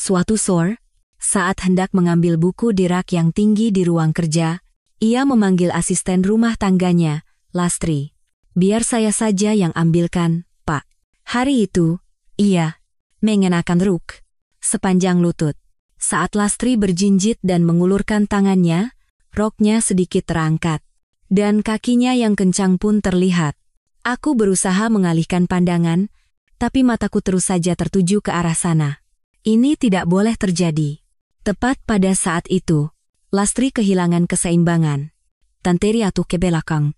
Suatu sore, saat hendak mengambil buku di rak yang tinggi di ruang kerja, ia memanggil asisten rumah tangganya, Lastri. Biar saya saja yang ambilkan, Pak. Hari itu, ia mengenakan rok sepanjang lutut. Saat Lastri berjinjit dan mengulurkan tangannya, roknya sedikit terangkat. Dan kakinya yang kencang pun terlihat. Aku berusaha mengalihkan pandangan, tapi mataku terus saja tertuju ke arah sana. Ini tidak boleh terjadi. Tepat pada saat itu, Lastri kehilangan keseimbangan. Tanteri jatuh ke belakang.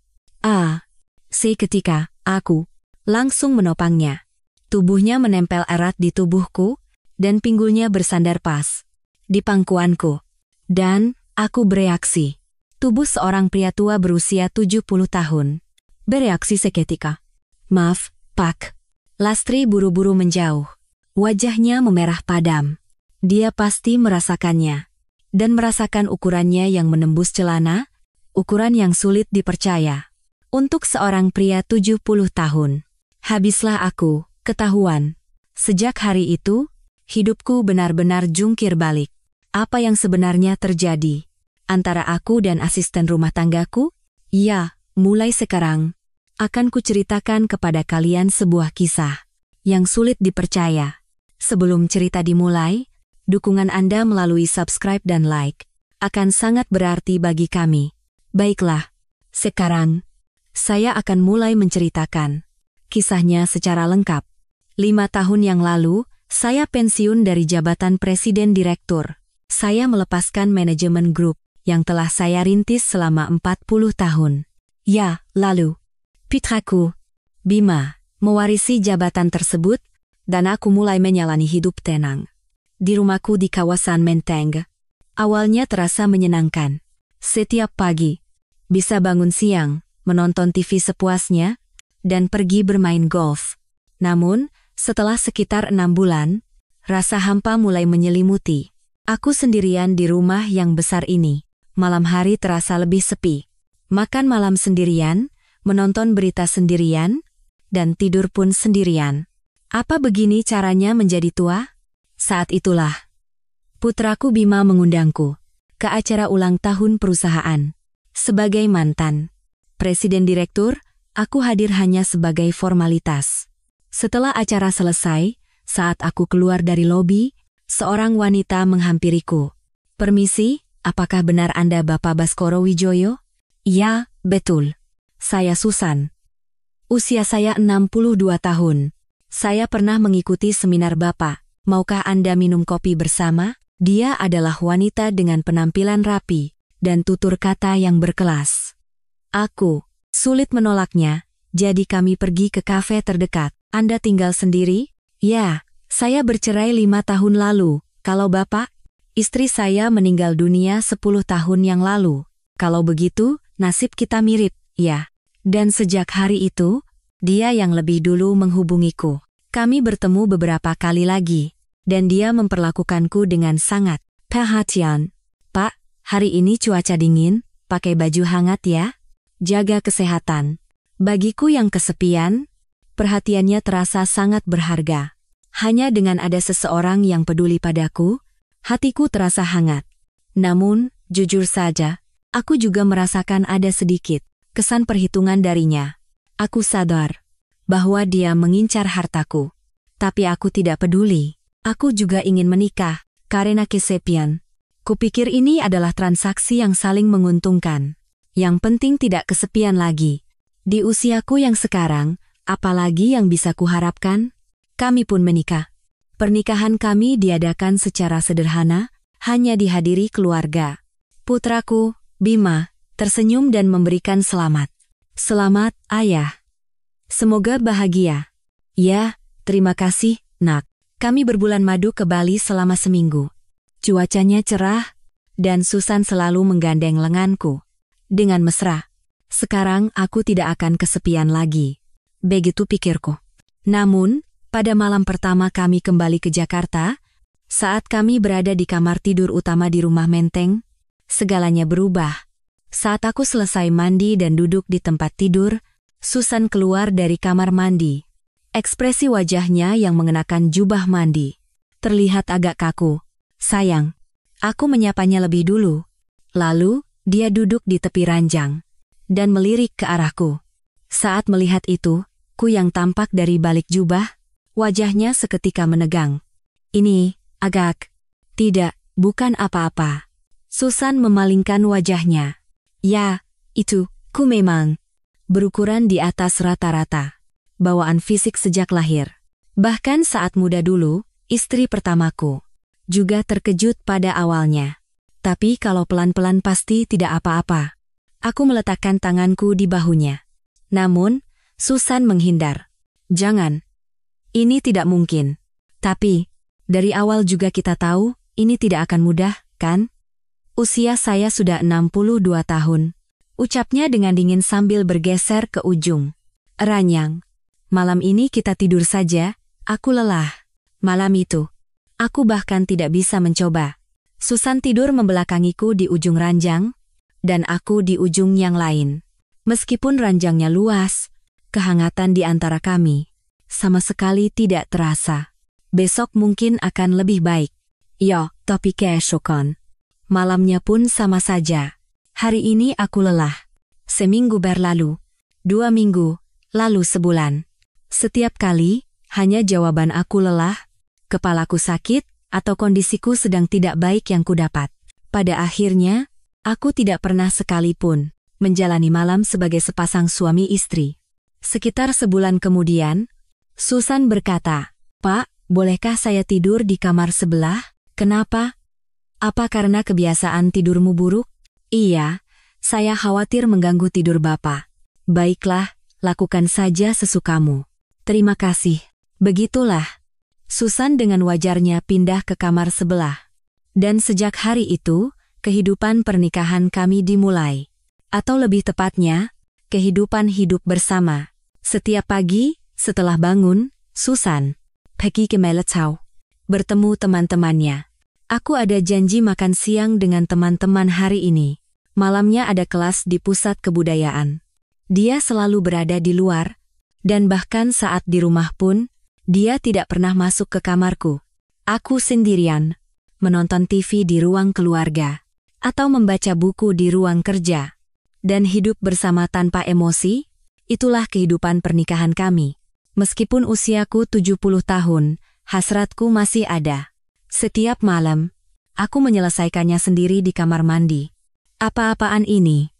Seketika, aku langsung menopangnya. Tubuhnya menempel erat di tubuhku, dan pinggulnya bersandar pas di pangkuanku. Dan aku bereaksi. Tubuh seorang pria tua berusia 70 tahun. Bereaksi seketika. Maaf, Pak. Lastri buru-buru menjauh. Wajahnya memerah padam. Dia pasti merasakannya. Dan merasakan ukurannya yang menembus celana, ukuran yang sulit dipercaya. Untuk seorang pria 70 tahun. Habislah aku, ketahuan. Sejak hari itu, hidupku benar-benar jungkir balik. Apa yang sebenarnya terjadi antara aku dan asisten rumah tanggaku? Ya, mulai sekarang, akan kuceritakan kepada kalian sebuah kisah yang sulit dipercaya. Sebelum cerita dimulai, dukungan Anda melalui subscribe dan like akan sangat berarti bagi kami. Baiklah, sekarang saya akan mulai menceritakan kisahnya secara lengkap. 5 tahun yang lalu, saya pensiun dari jabatan presiden direktur. Saya melepaskan manajemen grup yang telah saya rintis selama 40 tahun. Ya, lalu, putraku, Bima, mewarisi jabatan tersebut, dan aku mulai menjalani hidup tenang. Di rumahku di kawasan Menteng, awalnya terasa menyenangkan. Setiap pagi, bisa bangun siang, menonton TV sepuasnya, dan pergi bermain golf. Namun, setelah sekitar 6 bulan, rasa hampa mulai menyelimuti. Aku sendirian di rumah yang besar ini. Malam hari terasa lebih sepi. Makan malam sendirian, menonton berita sendirian, dan tidur pun sendirian. Apa begini caranya menjadi tua? Saat itulah, putraku Bima mengundangku ke acara ulang tahun perusahaan. Sebagai mantan presiden direktur, aku hadir hanya sebagai formalitas. Setelah acara selesai, saat aku keluar dari lobi, seorang wanita menghampiriku. Permisi, apakah benar Anda Bapak Baskoro Wijoyo? Ya, betul. Saya Susan. Usia saya 62 tahun. Saya pernah mengikuti seminar Bapak. Maukah Anda minum kopi bersama? Dia adalah wanita dengan penampilan rapi dan tutur kata yang berkelas. Aku sulit menolaknya, jadi kami pergi ke kafe terdekat. Anda tinggal sendiri? Ya, saya bercerai 5 tahun lalu. Kalau Bapak? Istri saya meninggal dunia 10 tahun yang lalu. Kalau begitu, nasib kita mirip, ya. Dan sejak hari itu, dia yang lebih dulu menghubungiku. Kami bertemu beberapa kali lagi, dan dia memperlakukanku dengan sangat perhatian. Pak, hari ini cuaca dingin, pakai baju hangat ya. Jaga kesehatan. Bagiku yang kesepian, perhatiannya terasa sangat berharga. Hanya dengan ada seseorang yang peduli padaku, hatiku terasa hangat. Namun, jujur saja, aku juga merasakan ada sedikit kesan perhitungan darinya. Aku sadar bahwa dia mengincar hartaku. Tapi aku tidak peduli. Aku juga ingin menikah, karena kesepian. Kupikir ini adalah transaksi yang saling menguntungkan. Yang penting tidak kesepian lagi. Di usiaku yang sekarang, apalagi yang bisa kuharapkan? Kami pun menikah. Pernikahan kami diadakan secara sederhana, hanya dihadiri keluarga. Putraku, Bima, tersenyum dan memberikan selamat. Selamat, Ayah. Semoga bahagia. Ya, terima kasih, Nak. Kami berbulan madu ke Bali selama seminggu. Cuacanya cerah, dan Susan selalu menggandeng lenganku dengan mesra. Sekarang aku tidak akan kesepian lagi. Begitu pikirku. Namun, pada malam pertama kami kembali ke Jakarta, saat kami berada di kamar tidur utama di rumah Menteng, segalanya berubah. Saat aku selesai mandi dan duduk di tempat tidur, Susan keluar dari kamar mandi. Ekspresi wajahnya yang mengenakan jubah mandi terlihat agak kaku. Sayang, aku menyapanya lebih dulu. Lalu, dia duduk di tepi ranjang dan melirik ke arahku. Saat melihat itu, ku yang tampak dari balik jubah, wajahnya seketika menegang. Ini, agak. Tidak, bukan apa-apa. Susan memalingkan wajahnya. Ya, itu, ku memang berukuran di atas rata-rata. Bawaan fisik sejak lahir. Bahkan saat muda dulu, istri pertamaku juga terkejut pada awalnya. Tapi kalau pelan-pelan pasti tidak apa-apa. Aku meletakkan tanganku di bahunya. Namun, Susan menghindar. Jangan. Ini tidak mungkin. Tapi, dari awal juga kita tahu, ini tidak akan mudah, kan? Usia saya sudah 62 tahun. Ucapnya dengan dingin sambil bergeser ke ujung ranjang. Malam ini kita tidur saja, aku lelah. Malam itu, aku bahkan tidak bisa mencoba. Susan tidur membelakangiku di ujung ranjang, dan aku di ujung yang lain. Meskipun ranjangnya luas, kehangatan di antara kami sama sekali tidak terasa. Besok mungkin akan lebih baik. Yo, tapi keesokan malamnya pun sama saja. Hari ini aku lelah. Seminggu berlalu, 2 minggu, lalu sebulan. Setiap kali, hanya jawaban aku lelah, kepalaku sakit, atau kondisiku sedang tidak baik yang kudapat. Pada akhirnya, aku tidak pernah sekalipun menjalani malam sebagai sepasang suami istri. Sekitar sebulan kemudian, Susan berkata, "Pak, bolehkah saya tidur di kamar sebelah?" "Kenapa? Apa karena kebiasaan tidurmu buruk?" "Iya, saya khawatir mengganggu tidur Bapak." "Baiklah, lakukan saja sesukamu." "Terima kasih." Begitulah, Susan dengan wajarnya pindah ke kamar sebelah. Dan sejak hari itu, kehidupan pernikahan kami dimulai. Atau lebih tepatnya, kehidupan hidup bersama. Setiap pagi, setelah bangun, Susan pergi ke Meletau, bertemu teman-temannya. Aku ada janji makan siang dengan teman-teman hari ini. Malamnya ada kelas di pusat kebudayaan. Dia selalu berada di luar, dan bahkan saat di rumah pun, dia tidak pernah masuk ke kamarku. Aku sendirian, menonton TV di ruang keluarga, atau membaca buku di ruang kerja. Dan hidup bersama tanpa emosi, itulah kehidupan pernikahan kami. Meskipun usiaku 70 tahun, hasratku masih ada. Setiap malam, aku menyelesaikannya sendiri di kamar mandi. Apa-apaan ini?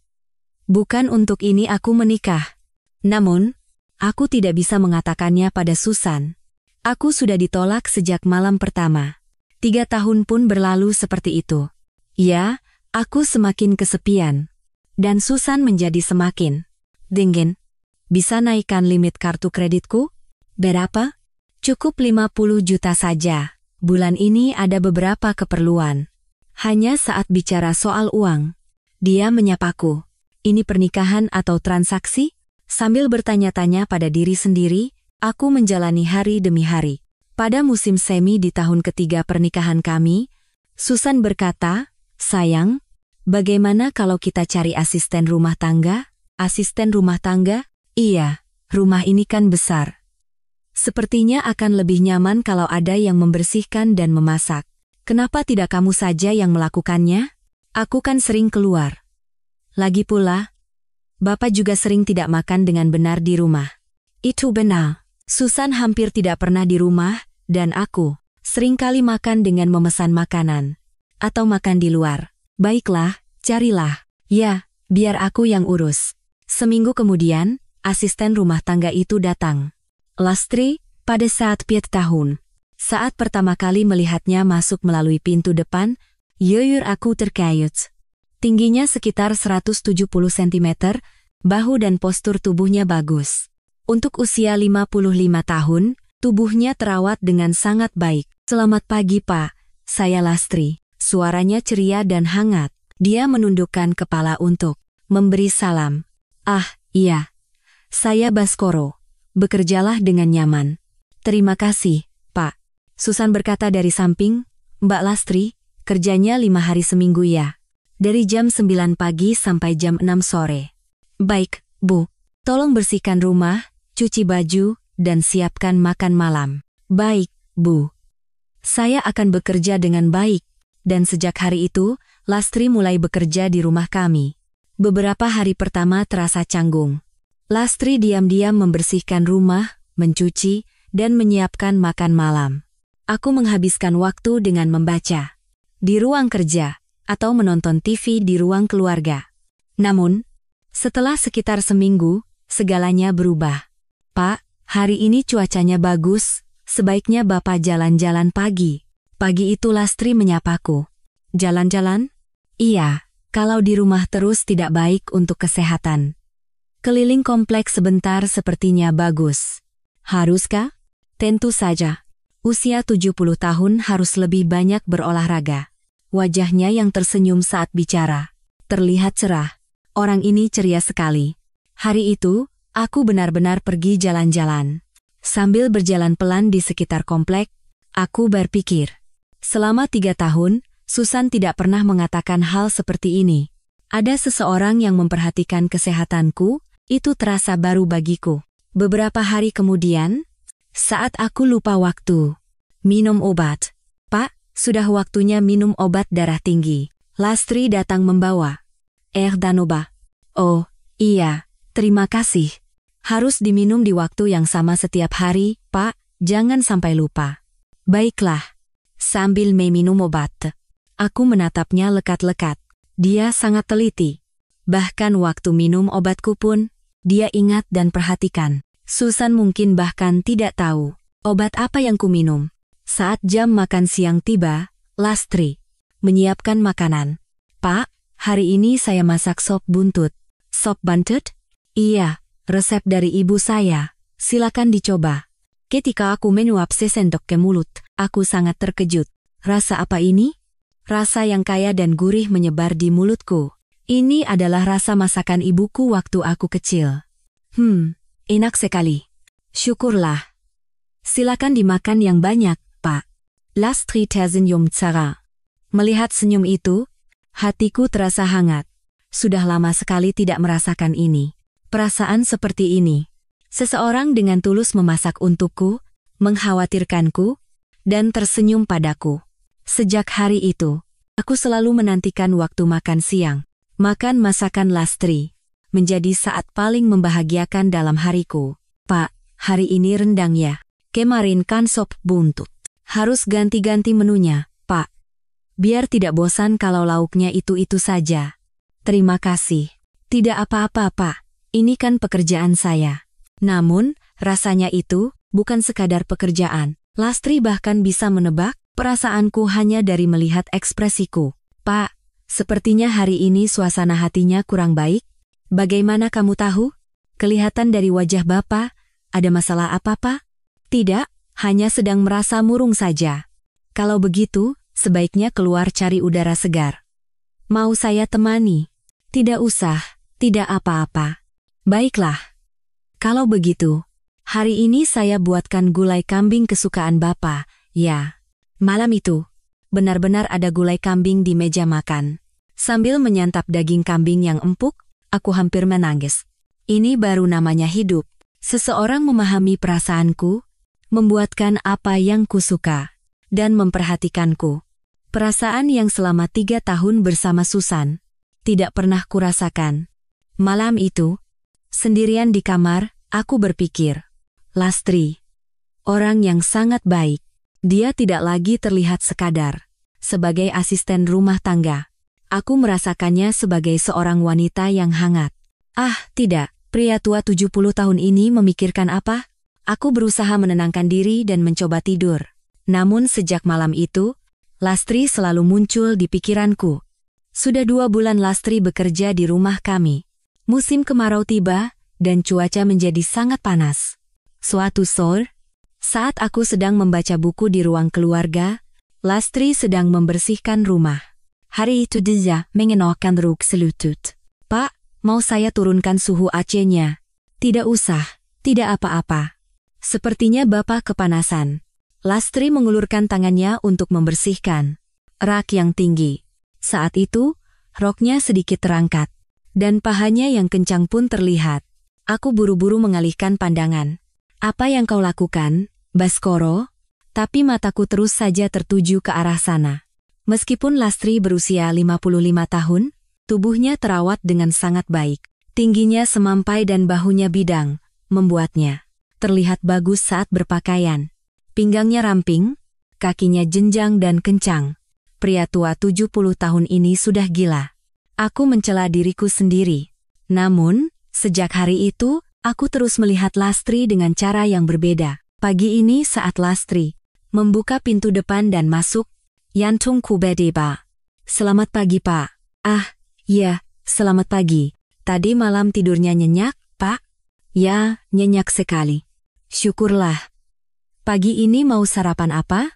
Bukan untuk ini aku menikah. Namun, aku tidak bisa mengatakannya pada Susan. Aku sudah ditolak sejak malam pertama. 3 tahun pun berlalu seperti itu. Ya, aku semakin kesepian. Dan Susan menjadi semakin dingin. Bisa naikkan limit kartu kreditku? Berapa? Cukup 50 juta saja. Bulan ini ada beberapa keperluan. Hanya saat bicara soal uang, dia menyapaku. Ini pernikahan atau transaksi? Sambil bertanya-tanya pada diri sendiri, aku menjalani hari demi hari. Pada musim semi di tahun ketiga pernikahan kami, Susan berkata, "Sayang, bagaimana kalau kita cari asisten rumah tangga?" "Asisten rumah tangga?" "Iya, rumah ini kan besar. Sepertinya akan lebih nyaman kalau ada yang membersihkan dan memasak. Kenapa tidak kamu saja yang melakukannya? Aku kan sering keluar. Lagi pula, Bapak juga sering tidak makan dengan benar di rumah." Itu benar. Susan hampir tidak pernah di rumah, dan aku seringkali makan dengan memesan makanan. Atau makan di luar. "Baiklah, carilah." "Ya, biar aku yang urus." Seminggu kemudian, asisten rumah tangga itu datang. Lastri, pada saat 4 tahun. Saat pertama kali melihatnya masuk melalui pintu depan, jujur aku terkejut. Tingginya sekitar 170 cm, bahu dan postur tubuhnya bagus. Untuk usia 55 tahun, tubuhnya terawat dengan sangat baik. "Selamat pagi Pak, saya Lastri." Suaranya ceria dan hangat. Dia menundukkan kepala untuk memberi salam. "Ah, iya. Saya Baskoro. Bekerjalah dengan nyaman." "Terima kasih, Pak." Susan berkata dari samping, "Mbak Lastri, kerjanya 5 hari seminggu ya? Dari jam 9 pagi sampai jam 6 sore. "Baik, Bu. Tolong bersihkan rumah, cuci baju, dan siapkan makan malam." "Baik, Bu." Saya akan bekerja dengan baik. Dan sejak hari itu, Lastri mulai bekerja di rumah kami. Beberapa hari pertama terasa canggung. Lastri diam-diam membersihkan rumah, mencuci, dan menyiapkan makan malam. Aku menghabiskan waktu dengan membaca di ruang kerja atau menonton TV di ruang keluarga. Namun, setelah sekitar seminggu, segalanya berubah. Pak, hari ini cuacanya bagus, sebaiknya Bapak jalan-jalan pagi. Pagi itu Lastri menyapaku. Jalan-jalan? Iya, kalau di rumah terus tidak baik untuk kesehatan. Keliling kompleks sebentar sepertinya bagus. Haruskah? Tentu saja. Usia 70 tahun harus lebih banyak berolahraga. Wajahnya yang tersenyum saat bicara terlihat cerah. Orang ini ceria sekali. Hari itu, aku benar-benar pergi jalan-jalan. Sambil berjalan pelan di sekitar komplek, aku berpikir. Selama 3 tahun, Susan tidak pernah mengatakan hal seperti ini. Ada seseorang yang memperhatikan kesehatanku, itu terasa baru bagiku. Beberapa hari kemudian, saat aku lupa waktu, minum obat. Pak, sudah waktunya minum obat darah tinggi. Lastri datang membawa Danova. Oh, iya, terima kasih. Harus diminum di waktu yang sama setiap hari, Pak, jangan sampai lupa. Baiklah. Sambil meminum obat, aku menatapnya lekat-lekat. Dia sangat teliti. Bahkan waktu minum obatku pun, dia ingat dan perhatikan. Susan mungkin bahkan tidak tahu obat apa yang kuminum. Saat jam makan siang tiba, Lastri menyiapkan makanan. Pak, hari ini saya masak sop buntut. Sop buntut? Iya, resep dari ibu saya. Silakan dicoba. Ketika aku menyuap sesendok ke mulut, aku sangat terkejut. Rasa apa ini? Rasa yang kaya dan gurih menyebar di mulutku. Ini adalah rasa masakan ibuku waktu aku kecil. Enak sekali. Syukurlah. Silakan dimakan yang banyak, Pak. Lastri tersenyum cerah. Melihat senyum itu, hatiku terasa hangat. Sudah lama sekali tidak merasakan ini. Perasaan seperti ini. Seseorang dengan tulus memasak untukku, mengkhawatirkanku, dan tersenyum padaku. Sejak hari itu, aku selalu menantikan waktu makan siang. Makan masakan Lastri menjadi saat paling membahagiakan dalam hariku. Pak, hari ini rendang ya. Kemarin kan sop buntut. Harus ganti-ganti menunya, Pak. Biar tidak bosan kalau lauknya itu-itu saja. Terima kasih. Tidak apa-apa, Pak. Ini kan pekerjaan saya. Namun, rasanya itu bukan sekadar pekerjaan. Lastri bahkan bisa menebak perasaanku hanya dari melihat ekspresiku. Pak, sepertinya hari ini suasana hatinya kurang baik. Bagaimana kamu tahu? Kelihatan dari wajah Bapak, ada masalah apa, Pak? Tidak, hanya sedang merasa murung saja. Kalau begitu, sebaiknya keluar cari udara segar. Mau saya temani? Tidak usah, tidak apa-apa. Baiklah. Kalau begitu, hari ini saya buatkan gulai kambing kesukaan Bapak, ya. Malam itu, benar-benar ada gulai kambing di meja makan. Sambil menyantap daging kambing yang empuk, aku hampir menangis. Ini baru namanya hidup. Seseorang memahami perasaanku, membuatkan apa yang kusuka, dan memperhatikanku. Perasaan yang selama 3 tahun bersama Susan tidak pernah kurasakan. Malam itu, sendirian di kamar, aku berpikir, Lastri, orang yang sangat baik. Dia tidak lagi terlihat sekadar sebagai asisten rumah tangga. Aku merasakannya sebagai seorang wanita yang hangat. Ah, tidak, pria tua 70 tahun ini memikirkan apa? Aku berusaha menenangkan diri dan mencoba tidur. Namun sejak malam itu, Lastri selalu muncul di pikiranku. Sudah 2 bulan Lastri bekerja di rumah kami. Musim kemarau tiba, dan cuaca menjadi sangat panas. Suatu sore, saat aku sedang membaca buku di ruang keluarga, Lastri sedang membersihkan rumah. Hari itu dia mengenakan rok selutut. Pak, mau saya turunkan suhu AC-nya? Tidak usah, tidak apa-apa. Sepertinya Bapak kepanasan. Lastri mengulurkan tangannya untuk membersihkan rak yang tinggi. Saat itu, roknya sedikit terangkat, dan pahanya yang kencang pun terlihat. Aku buru-buru mengalihkan pandangan. Apa yang kau lakukan, Baskoro? Tapi mataku terus saja tertuju ke arah sana. Meskipun Lastri berusia 55 tahun, tubuhnya terawat dengan sangat baik. Tingginya semampai dan bahunya bidang, membuatnya terlihat bagus saat berpakaian. Pinggangnya ramping, kakinya jenjang dan kencang. Pria tua 70 tahun ini sudah gila. Aku mencela diriku sendiri. Namun, sejak hari itu, aku terus melihat Lastri dengan cara yang berbeda. Pagi ini saat Lastri membuka pintu depan dan masuk, Yantung kubede ba. Selamat pagi Pak. Ah, ya, selamat pagi. Tadi malam tidurnya nyenyak, Pak? Ya, nyenyak sekali. Syukurlah. Pagi ini mau sarapan apa?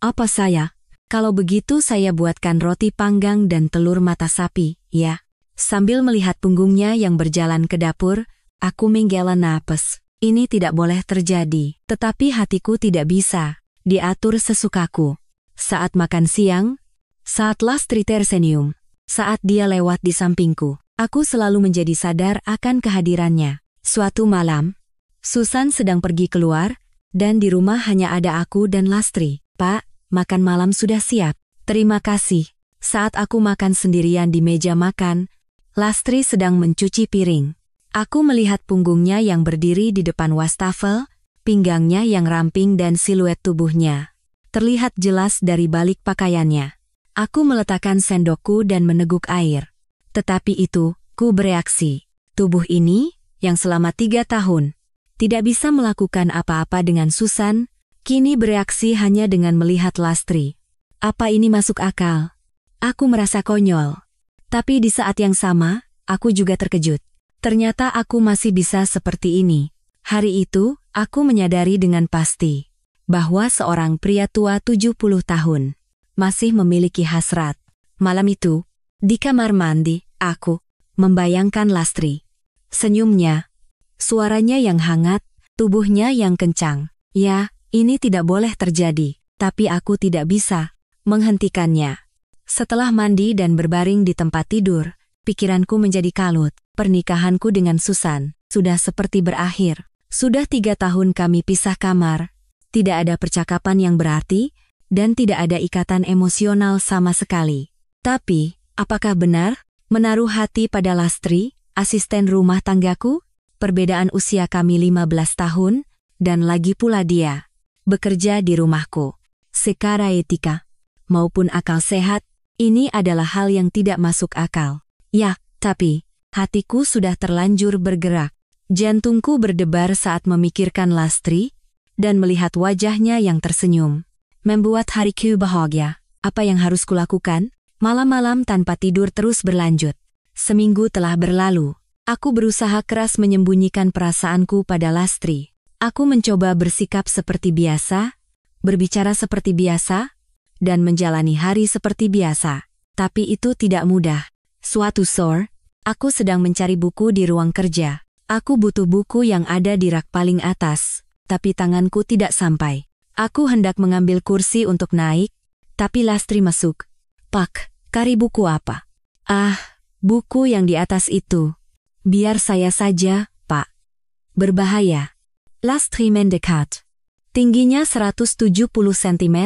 Apa saya? Kalau begitu saya buatkan roti panggang dan telur mata sapi, ya. Sambil melihat punggungnya yang berjalan ke dapur, aku menggela napas. Ini tidak boleh terjadi. Tetapi hatiku tidak bisa diatur sesukaku. Saat makan siang, saat Lastri tersenyum, saat dia lewat di sampingku, aku selalu menjadi sadar akan kehadirannya. Suatu malam, Susan sedang pergi keluar, dan di rumah hanya ada aku dan Lastri. Pak, makan malam sudah siap. Terima kasih. Saat aku makan sendirian di meja makan, Lastri sedang mencuci piring. Aku melihat punggungnya yang berdiri di depan wastafel, pinggangnya yang ramping dan siluet tubuhnya terlihat jelas dari balik pakaiannya. Aku meletakkan sendokku dan meneguk air. Tetapi itu, ku bereaksi. Tubuh ini, yang selama 3 tahun tidak bisa melakukan apa-apa dengan Susan, kini bereaksi hanya dengan melihat Lastri. Apa ini masuk akal? Aku merasa konyol. Tapi di saat yang sama, aku juga terkejut. Ternyata aku masih bisa seperti ini. Hari itu, aku menyadari dengan pasti bahwa seorang pria tua 70 tahun masih memiliki hasrat. Malam itu, di kamar mandi, aku membayangkan Lastri. Senyumnya, suaranya yang hangat, tubuhnya yang kencang. Ya, ini tidak boleh terjadi, tapi aku tidak bisa menghentikannya. Setelah mandi dan berbaring di tempat tidur, pikiranku menjadi kalut. Pernikahanku dengan Susan sudah seperti berakhir. Sudah 3 tahun kami pisah kamar. Tidak ada percakapan yang berarti, dan tidak ada ikatan emosional sama sekali. Tapi, apakah benar menaruh hati pada Lastri, asisten rumah tanggaku? Perbedaan usia kami 15 tahun, dan lagi pula dia bekerja di rumahku. Secara etika maupun akal sehat, ini adalah hal yang tidak masuk akal. Ya, tapi hatiku sudah terlanjur bergerak. Jantungku berdebar saat memikirkan Lastri dan melihat wajahnya yang tersenyum. Membuat hariku bahagia. Apa yang harus kulakukan? Malam-malam tanpa tidur terus berlanjut. Seminggu telah berlalu. Aku berusaha keras menyembunyikan perasaanku pada Lastri. Aku mencoba bersikap seperti biasa, berbicara seperti biasa, dan menjalani hari seperti biasa. Tapi itu tidak mudah. Suatu sore, aku sedang mencari buku di ruang kerja. Aku butuh buku yang ada di rak paling atas, tapi tanganku tidak sampai. Aku hendak mengambil kursi untuk naik, tapi Lastri masuk. Pak, cari buku apa? Ah, buku yang di atas itu. Biar saya saja, Pak. Berbahaya. Lastri mendekat. Tingginya 170 cm,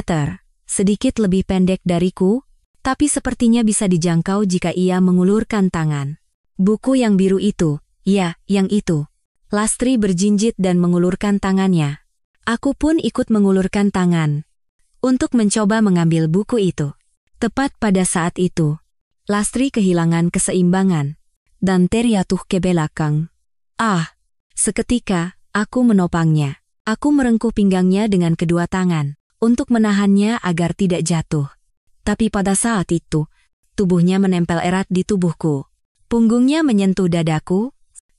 sedikit lebih pendek dariku, tapi sepertinya bisa dijangkau jika ia mengulurkan tangan. Buku yang biru itu, ya, yang itu. Lastri berjinjit dan mengulurkan tangannya. Aku pun ikut mengulurkan tangan untuk mencoba mengambil buku itu. Tepat pada saat itu, Lastri kehilangan keseimbangan dan terjatuh ke belakang. Ah, seketika aku menopangnya. Aku merengkuh pinggangnya dengan kedua tangan untuk menahannya agar tidak jatuh. Tapi pada saat itu, tubuhnya menempel erat di tubuhku. Punggungnya menyentuh dadaku,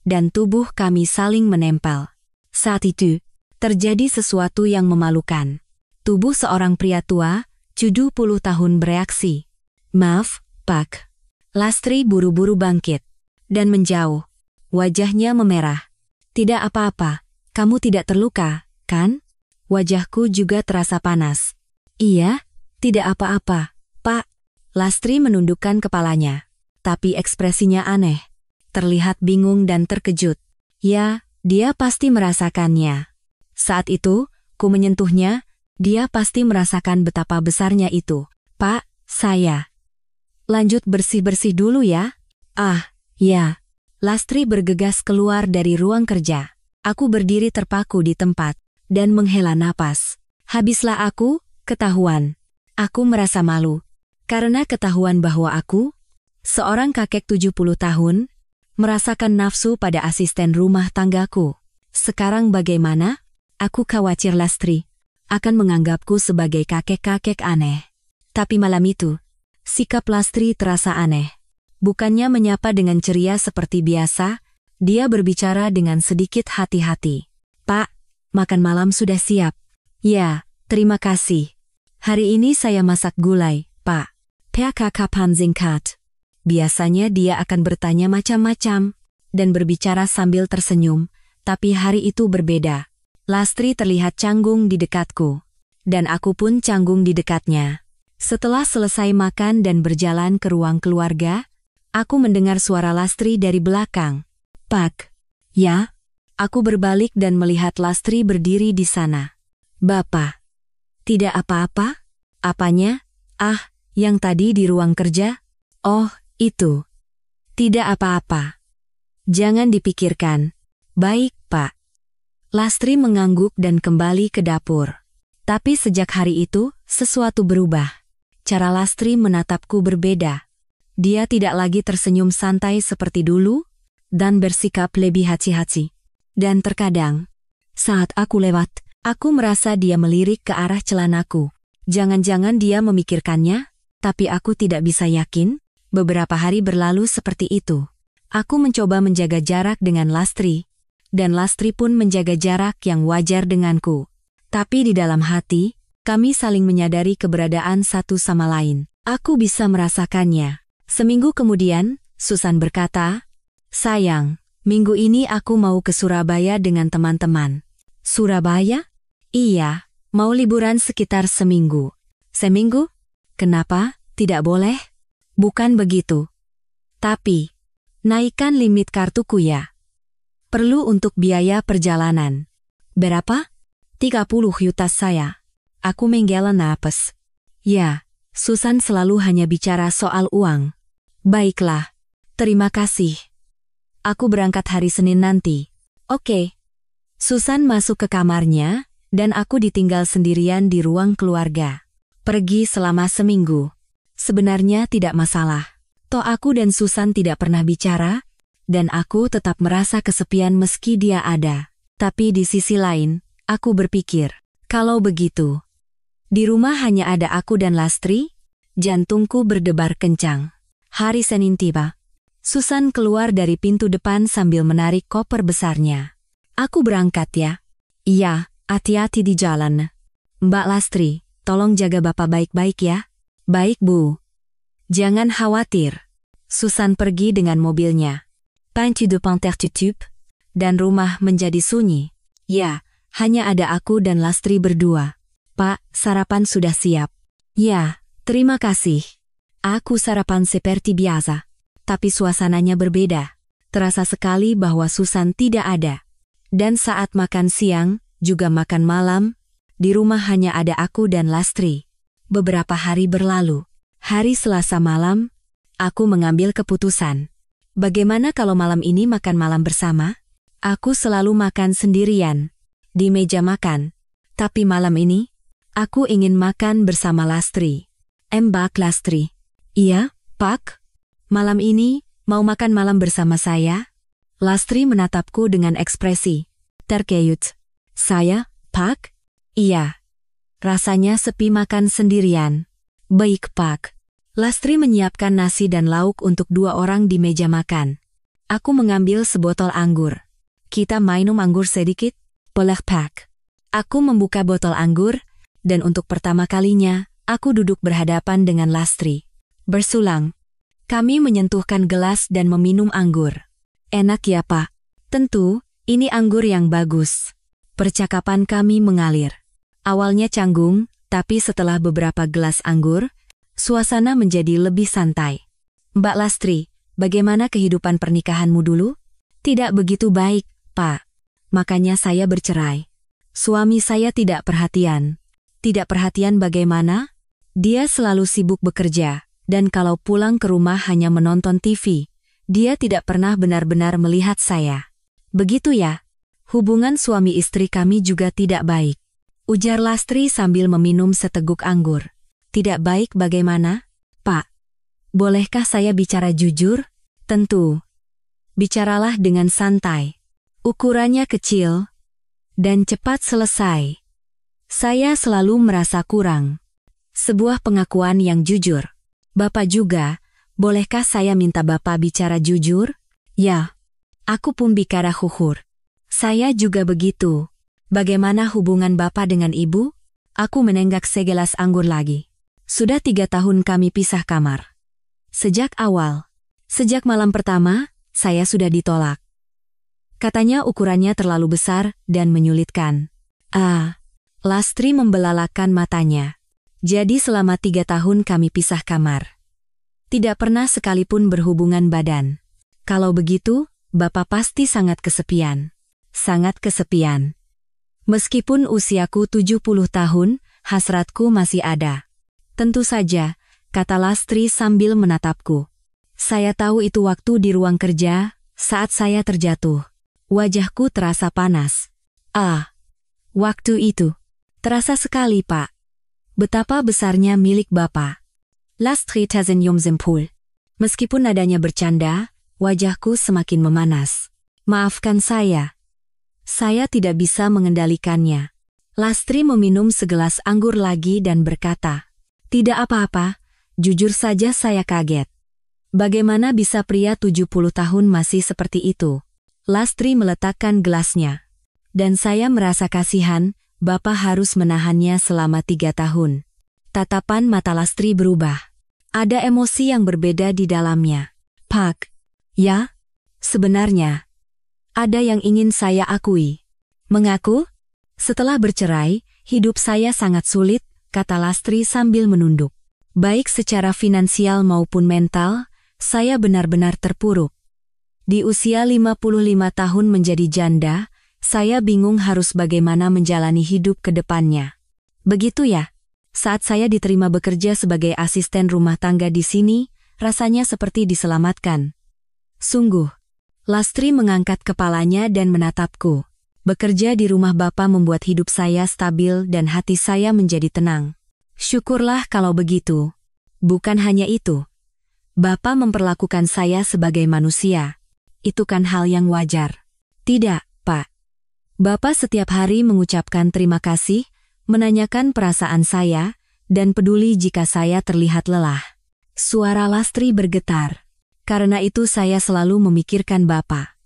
dan tubuh kami saling menempel. Saat itu, terjadi sesuatu yang memalukan. Tubuh seorang pria tua, 70 tahun bereaksi. Maaf, Pak. Lastri buru-buru bangkit dan menjauh. Wajahnya memerah. Tidak apa-apa, kamu tidak terluka, kan? Wajahku juga terasa panas. Iya, tidak apa-apa, Pak. Lastri menundukkan kepalanya. Tapi ekspresinya aneh. Terlihat bingung dan terkejut. Ya, dia pasti merasakannya. Saat itu, ku menyentuhnya, Dia pasti merasakan betapa besarnya itu. Pak, saya lanjut bersih-bersih dulu ya. Ah, ya. Lastri bergegas keluar dari ruang kerja. Aku berdiri terpaku di tempat dan menghela napas. Habislah aku, ketahuan. Aku merasa malu. Karena ketahuan bahwa aku, seorang kakek 70 tahun, merasakan nafsu pada asisten rumah tanggaku. Sekarang bagaimana? Aku khawatir Lastri akan menganggapku sebagai kakek-kakek aneh. Tapi malam itu, sikap Lastri terasa aneh. Bukannya menyapa dengan ceria seperti biasa, dia berbicara dengan sedikit hati-hati. Pak, makan malam sudah siap. Ya, terima kasih. Hari ini saya masak gulai, Pak. Kapan singkat. Biasanya dia akan bertanya macam-macam dan berbicara sambil tersenyum, tapi hari itu berbeda. Lastri terlihat canggung di dekatku, dan aku pun canggung di dekatnya. Setelah selesai makan dan berjalan ke ruang keluarga, aku mendengar suara Lastri dari belakang. Pak. Ya? Aku berbalik dan melihat Lastri berdiri di sana. Bapak. Tidak apa-apa? Apanya? Ah, yang tadi di ruang kerja? Oh, itu. Tidak apa-apa. Jangan dipikirkan. Baik, Pak. Lastri mengangguk dan kembali ke dapur. Tapi sejak hari itu, sesuatu berubah. Cara Lastri menatapku berbeda. Dia tidak lagi tersenyum santai seperti dulu, dan bersikap lebih hati-hati. Dan terkadang, saat aku lewat, aku merasa dia melirik ke arah celanaku. Jangan-jangan dia memikirkannya, tapi aku tidak bisa yakin. Beberapa hari berlalu seperti itu. Aku mencoba menjaga jarak dengan Lastri, dan Lastri pun menjaga jarak yang wajar denganku. Tapi di dalam hati, kami saling menyadari keberadaan satu sama lain. Aku bisa merasakannya. Seminggu kemudian, Susan berkata, "Sayang, minggu ini aku mau ke Surabaya dengan teman-teman." Surabaya? Iya, mau liburan sekitar seminggu. Seminggu? Kenapa? Tidak boleh? Bukan begitu. Tapi, naikkan limit kartuku ya. Perlu untuk biaya perjalanan. Berapa? 30 juta saya. Aku menghela napas. Ya, Susan selalu hanya bicara soal uang. Baiklah, terima kasih. Aku berangkat hari Senin nanti. Oke. Susan masuk ke kamarnya, dan aku ditinggal sendirian di ruang keluarga. Pergi selama seminggu. Sebenarnya tidak masalah. Toh aku dan Susan tidak pernah bicara, dan aku tetap merasa kesepian meski dia ada. Tapi di sisi lain, aku berpikir, kalau begitu, di rumah hanya ada aku dan Lastri, jantungku berdebar kencang. Hari Senin tiba. Susan keluar dari pintu depan sambil menarik koper besarnya. Aku berangkat ya. Iya, hati-hati di jalan. Mbak Lastri, tolong jaga Bapak baik-baik ya. Baik, Bu. Jangan khawatir. Susan pergi dengan mobilnya. Pintu depan tertutup, dan rumah menjadi sunyi. Ya, hanya ada aku dan Lastri berdua. Pak, sarapan sudah siap. Ya, terima kasih. Aku sarapan seperti biasa. Tapi suasananya berbeda. Terasa sekali bahwa Susan tidak ada. Dan saat makan siang, juga makan malam, di rumah hanya ada aku dan Lastri. Beberapa hari berlalu. Hari Selasa malam, aku mengambil keputusan. Bagaimana kalau malam ini makan malam bersama? Aku selalu makan sendirian, di meja makan. Tapi malam ini, aku ingin makan bersama Lastri. Mbak Lastri. Iya, Pak? Malam ini, mau makan malam bersama saya? Lastri menatapku dengan ekspresi terkejut. Saya, Pak? Iya. Rasanya sepi makan sendirian. Baik, Pak. Lastri menyiapkan nasi dan lauk untuk 2 orang di meja makan. Aku mengambil sebotol anggur. Kita minum anggur sedikit? Boleh, Pak. Aku membuka botol anggur, dan untuk pertama kalinya, aku duduk berhadapan dengan Lastri. Bersulang, kami menyentuhkan gelas dan meminum anggur. Enak ya, Pak? Tentu, ini anggur yang bagus. Percakapan kami mengalir. Awalnya canggung, tapi setelah beberapa gelas anggur, suasana menjadi lebih santai. Mbak Lastri, bagaimana kehidupan pernikahanmu dulu? Tidak begitu baik, Pak. Makanya saya bercerai. Suami saya tidak perhatian. tidak perhatian bagaimana? Dia selalu sibuk bekerja, dan kalau pulang ke rumah hanya menonton TV. Dia tidak pernah benar-benar melihat saya. Begitu ya? Hubungan suami istri kami juga tidak baik. Ujar Lastri sambil meminum seteguk anggur. Tidak baik bagaimana? Pak, bolehkah saya bicara jujur? Tentu. Bicaralah dengan santai. Ukurannya kecil dan cepat selesai. Saya selalu merasa kurang. Sebuah pengakuan yang jujur. Bapak juga, bolehkah saya minta Bapak bicara jujur? Ya, aku pun bicara jujur. Saya juga begitu. Bagaimana hubungan Bapak dengan Ibu? Aku menenggak segelas anggur lagi. Sudah 3 tahun kami pisah kamar. Sejak malam pertama, saya sudah ditolak. Katanya ukurannya terlalu besar dan menyulitkan. Lastri membelalakan matanya. Jadi selama 3 tahun kami pisah kamar. Tidak pernah sekalipun berhubungan badan. Kalau begitu, Bapak pasti sangat kesepian. Sangat kesepian. Meskipun usiaku 70 tahun, hasratku masih ada. Tentu saja, kata Lastri sambil menatapku. Saya tahu itu waktu di ruang kerja, saat saya terjatuh. Wajahku terasa panas. Waktu itu. Terasa sekali, Pak. Betapa besarnya milik Bapak. Lastri tersenyum simpul. Meskipun nadanya bercanda, wajahku semakin memanas. Maafkan saya. Saya tidak bisa mengendalikannya. Lastri meminum segelas anggur lagi dan berkata, tidak apa-apa, jujur saja saya kaget. Bagaimana bisa pria 70 tahun masih seperti itu? Lastri meletakkan gelasnya. Dan saya merasa kasihan, Bapak harus menahannya selama 3 tahun. Tatapan mata Lastri berubah. Ada emosi yang berbeda di dalamnya. Pak, ya? Sebenarnya, ada yang ingin saya akui. Mengaku? Setelah bercerai, hidup saya sangat sulit, kata Lastri sambil menunduk. Baik secara finansial maupun mental, saya benar-benar terpuruk. Di usia 55 tahun menjadi janda, saya bingung harus bagaimana menjalani hidup ke depannya. Begitu ya? Saat saya diterima bekerja sebagai asisten rumah tangga di sini, rasanya seperti diselamatkan. Sungguh. Lastri mengangkat kepalanya dan menatapku. Bekerja di rumah Bapak membuat hidup saya stabil dan hati saya menjadi tenang. Syukurlah kalau begitu. Bukan hanya itu. Bapak memperlakukan saya sebagai manusia. Itu kan hal yang wajar. Tidak, Pak. Bapak setiap hari mengucapkan terima kasih, menanyakan perasaan saya, dan peduli jika saya terlihat lelah. Suara Lastri bergetar. Karena itu saya selalu memikirkan Bapak.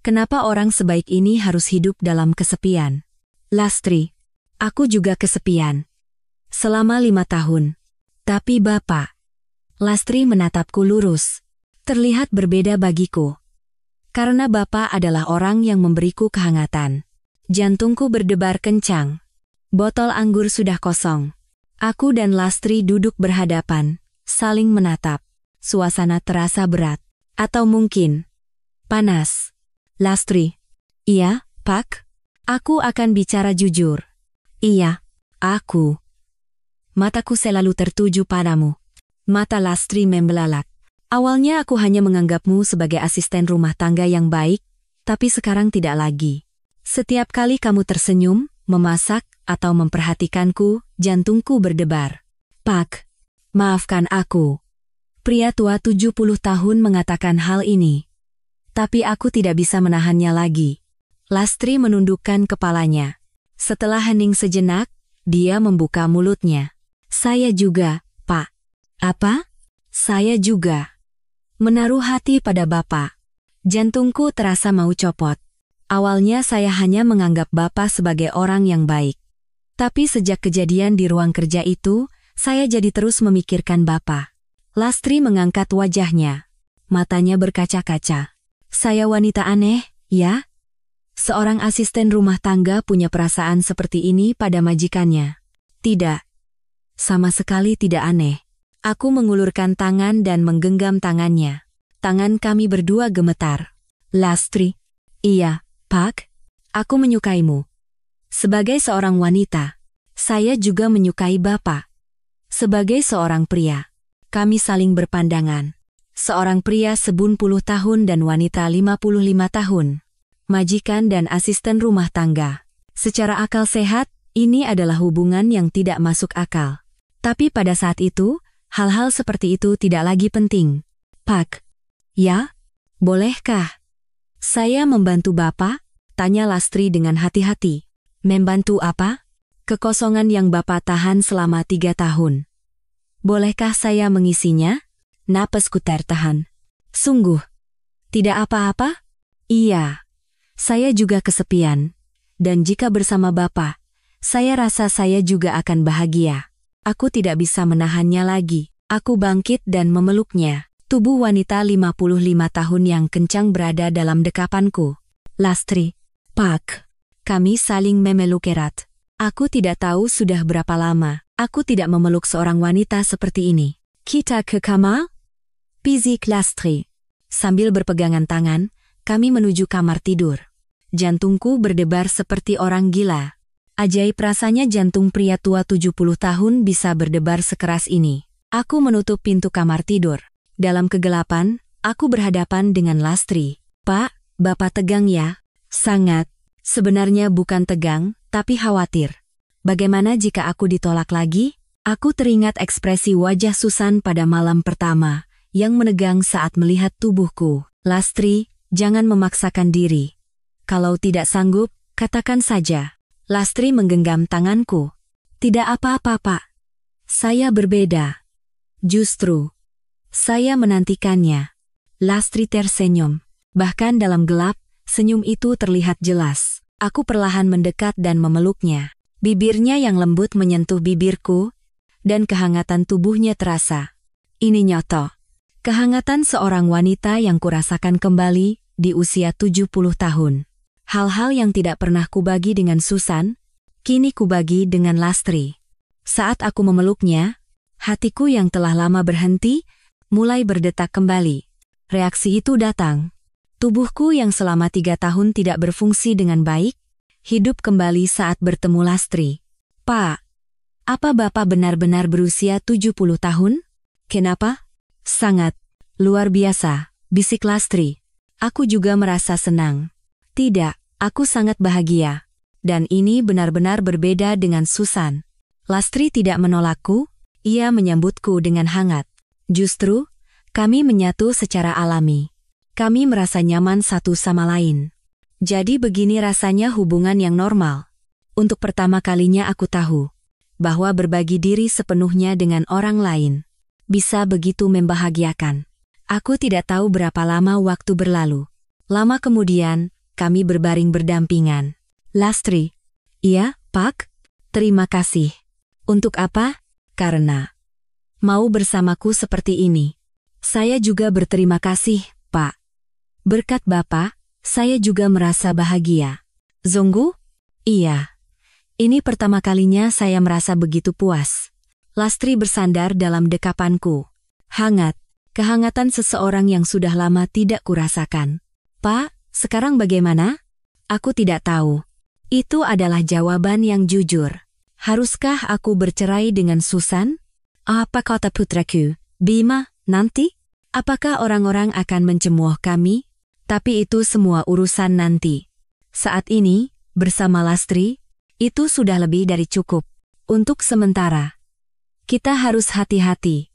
Kenapa orang sebaik ini harus hidup dalam kesepian? Lastri, aku juga kesepian. Selama 5 tahun. Tapi Bapak. Lastri menatapku lurus. Terlihat berbeda bagiku. Karena Bapak adalah orang yang memberiku kehangatan. Jantungku berdebar kencang. Botol anggur sudah kosong. Aku dan Lastri duduk berhadapan, saling menatap. Suasana terasa berat. Atau mungkin panas. Lastri. Iya, Pak? Aku akan bicara jujur. Iya, aku. Mataku selalu tertuju padamu. Mata Lastri membelalak. Awalnya aku hanya menganggapmu sebagai asisten rumah tangga yang baik, tapi sekarang tidak lagi. Setiap kali kamu tersenyum, memasak, atau memperhatikanku, jantungku berdebar. Pak, maafkan aku. Pria tua 70 tahun mengatakan hal ini. Tapi aku tidak bisa menahannya lagi. Lastri menundukkan kepalanya. Setelah hening sejenak, dia membuka mulutnya. Saya juga, Pak. Apa? Saya juga. Menaruh hati pada Bapak. Jantungku terasa mau copot. Awalnya saya hanya menganggap Bapak sebagai orang yang baik. Tapi sejak kejadian di ruang kerja itu, saya jadi terus memikirkan Bapak. Lastri mengangkat wajahnya. Matanya berkaca-kaca. Saya wanita aneh, ya? Seorang asisten rumah tangga punya perasaan seperti ini pada majikannya. Tidak. Sama sekali tidak aneh. Aku mengulurkan tangan dan menggenggam tangannya. Tangan kami berdua gemetar. Lastri. Iya, Pak. Aku menyukaimu. Sebagai seorang wanita. Saya juga menyukai Bapak. Sebagai seorang pria, kami saling berpandangan. Seorang pria 70 tahun dan wanita 55 tahun. Majikan dan asisten rumah tangga. Secara akal sehat, ini adalah hubungan yang tidak masuk akal. Tapi pada saat itu, hal-hal seperti itu tidak lagi penting. Pak. Ya? Bolehkah saya membantu Bapak? Tanya Lastri dengan hati-hati. Membantu apa? Kekosongan yang Bapak tahan selama 3 tahun. Bolehkah saya mengisinya? Napasku tertahan. Sungguh? Tidak apa-apa? Iya. Saya juga kesepian. Dan jika bersama Bapak, saya rasa saya juga akan bahagia. Aku tidak bisa menahannya lagi. Aku bangkit dan memeluknya. Tubuh wanita 55 tahun yang kencang berada dalam dekapanku. Lastri. Pak. Kami saling memeluk erat. Aku tidak tahu sudah berapa lama aku tidak memeluk seorang wanita seperti ini. Kita ke kamar? Pisik Lastri. Sambil berpegangan tangan, kami menuju kamar tidur. Jantungku berdebar seperti orang gila. Ajaib rasanya jantung pria tua 70 tahun bisa berdebar sekeras ini. Aku menutup pintu kamar tidur. Dalam kegelapan, aku berhadapan dengan Lastri. Pak, Bapak tegang ya? Sangat. Sebenarnya bukan tegang, tapi khawatir. Bagaimana jika aku ditolak lagi? Aku teringat ekspresi wajah Susan pada malam pertama, yang menegang saat melihat tubuhku. Lastri, jangan memaksakan diri. Kalau tidak sanggup, katakan saja. Lastri menggenggam tanganku. Tidak apa-apa, Pak. Saya berbeda. Justru, saya menantikannya. Lastri tersenyum. Bahkan dalam gelap, senyum itu terlihat jelas. Aku perlahan mendekat dan memeluknya. Bibirnya yang lembut menyentuh bibirku, dan kehangatan tubuhnya terasa. Ini nyata. Kehangatan seorang wanita yang kurasakan kembali di usia 70 tahun. Hal-hal yang tidak pernah kubagi dengan Susan, kini kubagi dengan Lastri. Saat aku memeluknya, hatiku yang telah lama berhenti, mulai berdetak kembali. Reaksi itu datang. Tubuhku yang selama 3 tahun tidak berfungsi dengan baik, hidup kembali saat bertemu Lastri. Pak, apa Bapak benar-benar berusia 70 tahun? Kenapa? Sangat. Luar biasa, bisik Lastri. Aku juga merasa senang. Tidak, aku sangat bahagia. Dan ini benar-benar berbeda dengan Susan. Lastri tidak menolakku, ia menyambutku dengan hangat. Justru, kami menyatu secara alami. Kami merasa nyaman satu sama lain. Jadi begini rasanya hubungan yang normal. Untuk pertama kalinya aku tahu bahwa berbagi diri sepenuhnya dengan orang lain bisa begitu membahagiakan. Aku tidak tahu berapa lama waktu berlalu. Lama kemudian, kami berbaring berdampingan. Lastri. Iya, Pak. Terima kasih. Untuk apa? Karena mau bersamaku seperti ini. Saya juga berterima kasih, Pak. Berkat Bapak, saya juga merasa bahagia. Zonggu? Iya. Ini pertama kalinya saya merasa begitu puas. Lastri bersandar dalam dekapanku. Hangat. Kehangatan seseorang yang sudah lama tidak kurasakan. Pak, sekarang bagaimana? Aku tidak tahu. Itu adalah jawaban yang jujur. Haruskah aku bercerai dengan Susan? Apa kata putraku? Bima, nanti? Apakah orang-orang akan mencemooh kami? Tapi itu semua urusan nanti. Saat ini, bersama Lastri, itu sudah lebih dari cukup. Untuk sementara, kita harus hati-hati.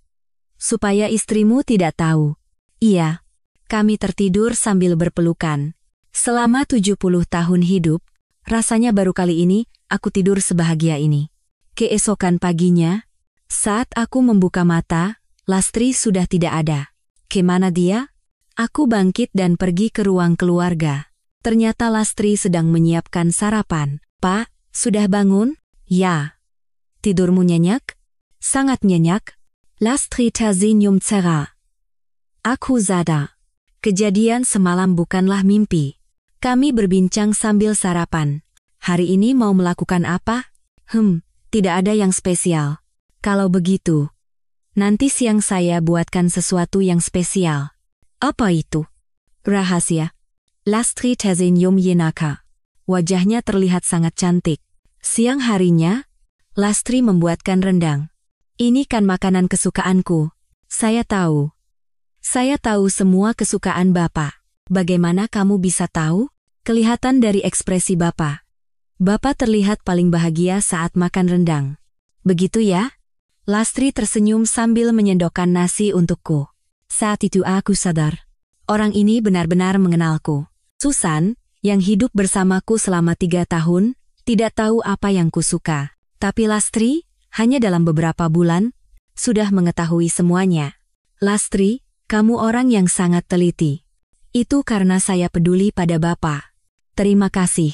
Supaya istrimu tidak tahu. Iya, kami tertidur sambil berpelukan. Selama 70 tahun hidup, rasanya baru kali ini aku tidur sebahagia ini. Keesokan paginya, saat aku membuka mata, Lastri sudah tidak ada. Kemana dia? Aku bangkit dan pergi ke ruang keluarga. Ternyata Lastri sedang menyiapkan sarapan. Pak, sudah bangun? Ya. Tidurmu nyenyak? Sangat nyenyak. Lastri tersenyum cerah. Aku sadar. Kejadian semalam bukanlah mimpi. Kami berbincang sambil sarapan. Hari ini mau melakukan apa? Tidak ada yang spesial. Kalau begitu, nanti siang saya buatkan sesuatu yang spesial. Apa itu? Rahasia. Lastri tersenyum yenaka. Wajahnya terlihat sangat cantik. Siang harinya, Lastri membuatkan rendang. Ini kan makanan kesukaanku. Saya tahu. Saya tahu semua kesukaan Bapak. Bagaimana kamu bisa tahu? Kelihatan dari ekspresi Bapak. Bapak terlihat paling bahagia saat makan rendang. Begitu ya? Lastri tersenyum sambil menyendokkan nasi untukku. Saat itu aku sadar. Orang ini benar-benar mengenalku. Susan, yang hidup bersamaku selama 3 tahun, tidak tahu apa yang kusuka. Tapi Lastri, hanya dalam beberapa bulan, sudah mengetahui semuanya. Lastri, kamu orang yang sangat teliti. Itu karena saya peduli pada Bapak. Terima kasih.